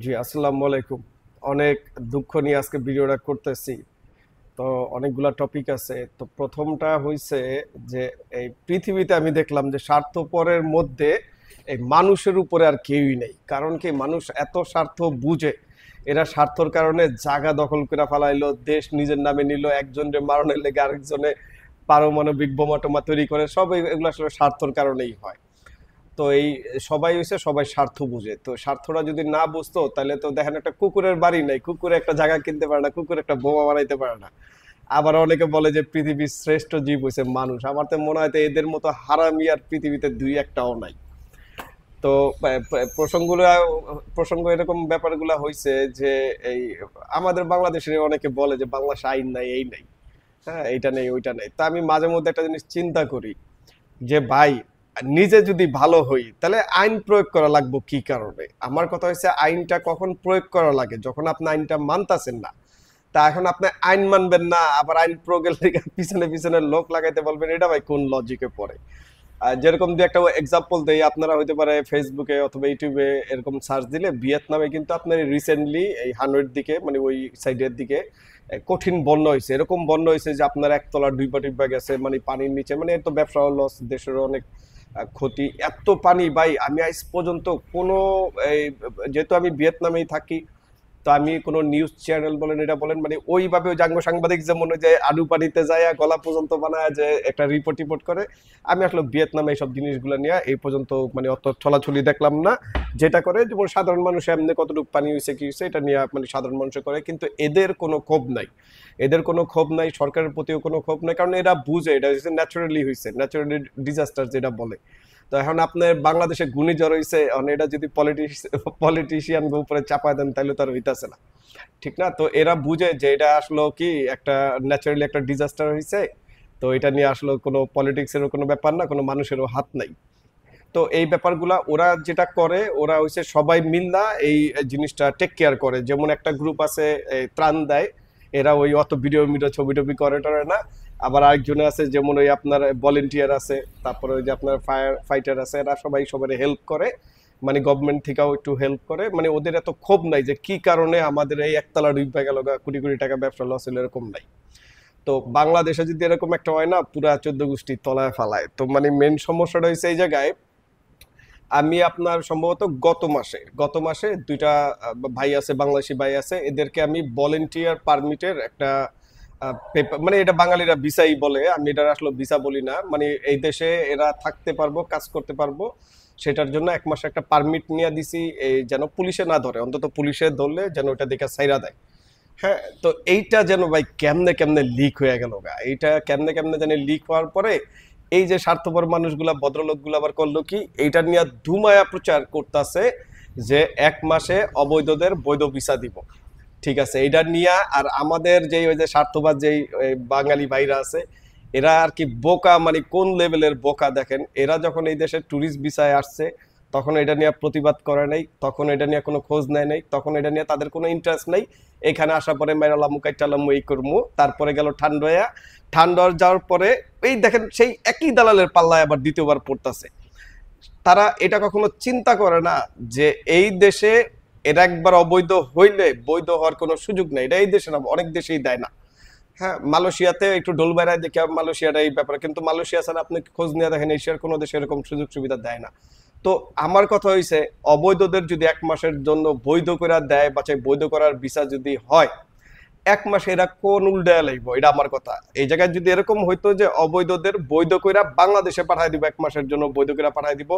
জি, আসসালামু আলাইকুম। অনেক দুঃখ নিয়ে আজকে ভিডিওটা করতেছি। তো অনেকগুলা টপিক আছে। তো প্রথমটা হইছে যে এই পৃথিবীতে আমি দেখলাম যে স্বার্থপরের মধ্যে এই মানুষের উপরে আর কেউই নেই। কারণ কি মানুষ এত স্বার্থ বুঝে, এরা স্বার্থর কারণে জায়গা দখল করে ফেলাইলো, দেশ নিজের নামে নিল, একজনের মারণের লেগে আরেকজনে পারমাণবিক বোমা টোমা তৈরি করে, সব এগুলো আসলে স্বার্থর কারণেই হয়। তো এই সবাই হইছে সবাই স্বার্থ বুঝে, তো স্বার্থটা যদি না বুঝতো তাহলে তো দেখেন একটা কুকুরের বাড়ি নাই, কুকুরে একটা জায়গা কিনতে পারে না, কুকুর একটা বোমা বানাইতে পারে না। আবার অনেকে বলে যে পৃথিবীর শ্রেষ্ঠ জীব হইছে মানুষ। আমার তো মনে হয় তো এদের মতো হারামি আর পৃথিবীতে দুই একটাও নাই। তো প্রসঙ্গগুলো প্রসঙ্গ এরকম ব্যাপারগুলা হইছে যে এই আমাদের বাংলাদেশের অনেকে বলে যে বাংলাদেশে আইন নাই, এই নাই, হ্যাঁ এইটা নেই ওইটা নেই। তা আমি মাঝে মধ্যে একটা জিনিস চিন্তা করি যে ভাই, নিজে যদি ভালো হই তাহলে আইন প্রয়োগ করা লাগবে কি কারণে? আমার কথা হচ্ছে আইনটা কখন প্রয়োগ করা লাগে, যখন আপনি আইনটা মানতাছেন না। তা এখন আপনি আইন মানবেন না, আবার আইন প্রয়োগের লিগে পিছনে পিছনে লোক লাগাইতে বলবেন, এটা ভাই কোন লজিকে পড়ে? যেরকম দু একটা এক্সাম্পল দেই, আপনারা হইতে পারে ফেসবুকে অথবা ইউটিউবে এরকম সার্চ দিলে ভিয়েতনামে কিন্তু আপনার রিসেন্টলি এই হানয়ের দিকে, মানে ওই সাইডের দিকে কঠিন বন্যা হয়েছে। এরকম বন্যা হয়েছে যে আপনার একতলা দুই টিপা গেছে, মানে পানির নিচে, মানে এর তো ব্যবসা লস, দেশের অনেক ক্ষতি। এত পানি ভাই, আমি আজ পর্যন্ত কোনো এই, যেহেতু আমি ভিয়েতনামেই থাকি, তো আমি কোনো নিউজ চ্যানেল বলেন এটা বলেন, মানে ওইভাবে ওই জাঙ্গ সাংবাদিক যেমন ওই যে আলু পানিতে যায় গলা পর্যন্ত বানায় যে একটা রিপোর্ট টিপোর্ট করে, আমি আসলে ভিয়েতনামে এইসব জিনিসগুলো নিয়ে এই পর্যন্ত মানে অত ছলাছলি দেখলাম না। যেটা করে যেমন সাধারণ মানুষ এমনি কতটুকু পানি হয়েছে কি হয়েছে এটা নিয়ে মানে সাধারণ মানুষ করে, কিন্তু এদের কোনো ক্ষোভ নাই। এদের কোনো ক্ষোভ নাই, সরকারের প্রতিও কোনো ক্ষোভ নাই, কারণ এরা বুঝে এটা হচ্ছে ন্যাচারালি হয়েছে, ন্যাচারালি ডিজাস্টার যেটা বলে। তো এখন আপনার বাংলাদেশে ঘূর্ণিঝড় হয়েছে, এটা যদি পলিটিশিয়ান উপরে চাপায় দেন তাহলে তো আর হইতাছে না, ঠিক না? তো এরা বুঝে যে এটা আসলে কি একটা ন্যাচারালি একটা ডিজাস্টার হয়েছে। তো এটা নিয়ে আসলে কোনো পলিটিক্সেরও কোনো ব্যাপার না, কোনো মানুষেরও হাত নাই। তো এই ব্যাপারগুলা ওরা যেটা করে, ওরা হচ্ছে সবাই মিল্লা এই জিনিসটা টেক কেয়ার করে। যেমন একটা গ্রুপ আছে এই ত্রাণ দেয়, এরা ওই অত ভিডিও মিডিও ছবি টবি করে টরে না। আবার আরেকজনে আছে যেমন ওই আপনার ভলেন্টিয়ার আছে, তারপরে ওই যে আপনার ফায়ার ফাইটার আছে, এরা সবাই সবাই হেল্প করে, মানে গভর্নমেন্ট থেকেও একটু হেল্প করে। মানে ওদের এত ক্ষোভ নাই যে কি কারণে আমাদের এই একতলা ডুবে গেল, কোটি কোটি টাকা ব্যবসা লস হলো, এরকম নাই। তো বাংলাদেশে যদি এরকম একটা হয় না, পুরা 14 গোষ্ঠী তলায় ফালায়। তো মানে মেন সমস্যাটা হয়েছে এই জায়গায়। আমি আপনার সম্ভবত গত মাসে দুইটা ভাই আছে, বাংলাদেশি ভাই আছে, এদেরকে আমি ভলেন্টিয়ার পারমিটের একটা পেপার, মানে এটা বাঙালিরা ভিসাই বলে, আমি এটা আসলে ভিসা বলি না, মানে এই দেশে এরা থাকতে পারবো, কাজ করতে পারবো, সেটার জন্য 1 মাসে একটা পারমিট নিয়ে দিছি, এই যেন পুলিশে না ধরে, অন্তত পুলিশে ধরলে যেন ওটা দেখে ছাইরা দেয়। হ্যাঁ, তো এইটা যেন ভাই কেমনে কেমনে লিক হয়ে গেল গা, এইটা কেমনে কেমনে জানি লিক হওয়ার পরে এই যে স্বার্থপর মানুষগুলা, ভদ্রলোকগুলো আবার করলো কি, এইটা নিয়ে ধুমায়া প্রচার করতেছে যে 1 মাসে অবৈধদের বৈধ ভিসা দিব। ঠিক আছে, এইটা নিয়ে আর আমাদের যেই ওই যে স্বার্থবাদ যেই বাঙালি ভাইরা আছে, এরা আর কি বোকা, মানে কোন লেভেলের বোকা দেখেন, এরা যখন এই দেশে ট্যুরিস্ট ভিসায় আসছে তখন এটা নিয়ে প্রতিবাদ করে নাই, তখন এটা নিয়ে কোনো খোঁজ নেয় নাই, তখন এটা নিয়ে তাদের কোনো ইন্টারেস্ট নাই। এখানে আসার পরে মেরালামু কাইটালামু এই করমু, তারপরে গেল ঠান্ডয়া, ঠান্ডার যাওয়ার পরে এই দেখেন সেই একই দালালের পাল্লায় আবার দ্বিতীয়বার পড়তেছে। তারা এটা কখনো চিন্তা করে না যে এই দেশে এরা একবার অবৈধ হইলে বৈধ হওয়ার কোনো সুযোগ নেই। এটা এই দেশে না, অনেক দেশেই দেয় না। হ্যাঁ, মালয়েশিয়াতে একটু ঢোলবাইরায় দেখে মালয়েশিয়াটা এই ব্যাপারে, কিন্তু মালয়েশিয়া ছাড়া আপনি খোঁজ নিয়ে দেখেন এশিয়ার কোনো দেশে এরকম সুযোগ সুবিধা দেয় না। তো আমার কথা হইছে, অবৈধদের যদি 1 মাসের জন্য বৈধ করে দেয়, বা বৈধ করার ভিসা যদি হয় 1 মাসে, এরা কোন উল্টায় লাগবো, এটা আমার কথা। এই জায়গায় যদি এরকম হইতো যে অবৈধদের বৈধ কইরা বাংলাদেশে পাঠায় দিব, 1 মাসের জন্য বৈধ কইরা পাঠায় দিব,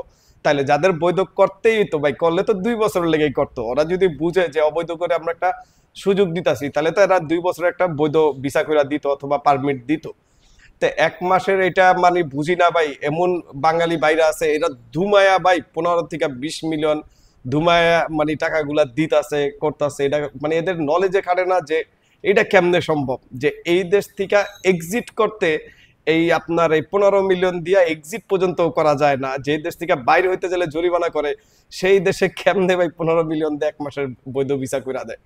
তাহলে যাদের বৈধ করতেই তো ভাই, করলে তো 2 বছর লেগেই করতো। ওরা যদি বুঝে যে অবৈধ করে আমরা একটা সুযোগ দিতাছি, তাহলে তো এরা 2 বছর একটা বৈধ ভিসা কইরা দিত অথবা পারমিট দিত। তো 1 মাসের এটা মানে বুঝি না ভাই। এমন বাঙালি বাইরে আছে, এরা ধুমায়া ভাই 15 থেকে 20 মিলিয়ন ধুমায়া মানে টাকাগুলা দিতাছে করতেছে, এটা মানে এদের নলেজে খাটে না যে এটা কেমনে সম্ভব যে এই দেশ থেকে এক্সিট করতে এই আপনার এই 15 মিলিয়ন দিয়া এক্সিট পর্যন্ত করা যায় না, যে দেশ থেকে বাইরে হইতে গেলে জরিমানা করে, সেই দেশে কেমনে ভাই 15 মিলিয়ন দিয়ে 1 মাসের বৈধ ভিসা করে দেয়?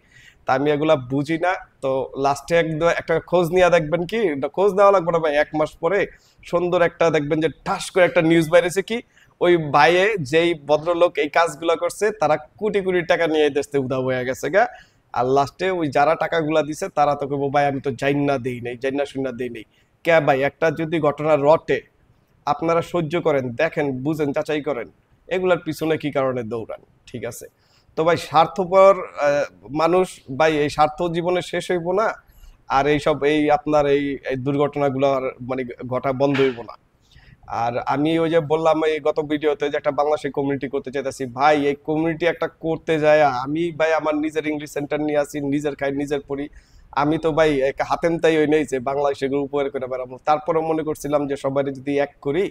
তা আমি এগুলা বুঝি না। তো লাস্টে একদম একটা খোঁজ নিয়ে দেখবেন কি, খোঁজ নেওয়া লাগবে না ভাই, 1 মাস পরে সুন্দর একটা দেখবেন যে ঠাস করে একটা নিউজ বাইরেছে কি, ওই ভাইয়ে যেই ভদ্রলোক এই কাজগুলো করছে তারা কোটি কোটি টাকা নিয়ে এই দেশ থেকে উধাও হয়ে গেছে গা। আর লাস্টে ওই যারা টাকাগুলা দিছে তারা তো কইবো ভাই আমি তো জাইন্না দেই নাই, জাইন্না শুননা দেই নাই। কে ভাই, একটা যদি ঘটনা রটে আপনারা সহ্য করেন, দেখেন, বুঝেন, যাচাই করেন এগুলার পিছনে কি কারণে দৌড়ান। ঠিক আছে? তো ভাই স্বার্থপর মানুষ ভাই, এই স্বার্থ জীবনে শেষ হইব না। আর এইসব এই আপনার এই এই দুর্ঘটনাগুলো আর মানে ঘটা বন্ধ হইব না। আর আমি ওই যে বললাম এই গত ভিডিওতে যে একটা বাংলাদেশি কমিউনিটি করতে চাইতেছি, ভাই এই কমিউনিটি একটা করতে যায় আমি ভাই আমার নিজের ইংলিশ সেন্টার নিয়ে আসি, নিজের খাই, নিজের পড়ি। আমি তো ভাই এক হাতেম তাই ওই নেই যে বাংলাদেশে উপকার করে বেড়াবো। তারপরে মনে করছিলাম যে সবাই যদি এক করি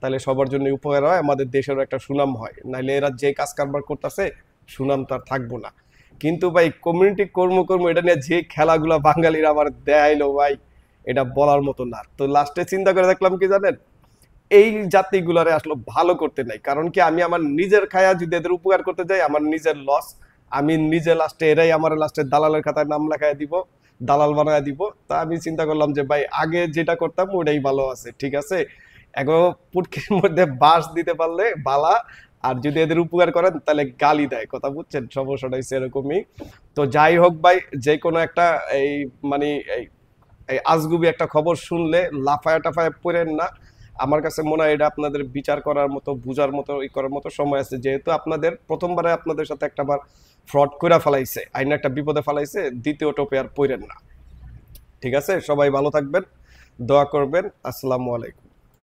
তাহলে সবার জন্য উপকার হয়, আমাদের দেশেরও একটা সুনাম হয়, নাইলে এরা যে কাজ কারবার করতেছে সুনাম তার থাকবো না। কিন্তু ভাই কমিউনিটি কর্ম এটা নিয়ে যে খেলাগুলা বাঙালিরা আবার দেখাইলো ভাই, এটা বলার মতো না। তো লাস্টে চিন্তা করে দেখলাম কি জানেন, এই জাতিগুলারে আসলে ভালো করতে নাই। কারণ কি, আমি আমার নিজের খায়া যদি এদের উপকার করতে যাই আমার নিজের লস। আমি নিজে লাস্টে এরাই আমার লাস্টে দালালের খাতায় নাম লেখায় দিব, দালাল বানায় দিব। তা আমি চিন্তা করলাম যে ভাই আগে যেটা করতাম ওটাই ভালো আছে। ঠিক আছে, এখন পুটকির মধ্যে বাঁশ দিতে পারলে বালা, আর যদি এদের উপকার করেন তাহলে গালি দেয়, কথা বুঝছেন? সমস্যাটা হচ্ছে এরকমই। তো যাই হোক ভাই, যে কোনো একটা এই মানে এই আজগুবি একটা খবর শুনলে লাফায়া টাফায়া পড়েন না। আমার কাছে মনে হয় এটা আপনাদের বিচার করার মতো, বুঝার মতো, ই করার মতো সময় আছে। যেহেতু আপনাদের প্রথমবারে আপনাদের সাথে একটা বার ফ্রড করে ফেলাইছে, আইন একটা বিপদে ফেলাইছে, দ্বিতীয় টোপে আর পড়েন না। ঠিক আছে, সবাই ভালো থাকবেন, দোয়া করবেন। আসসালামু আলাইকুম।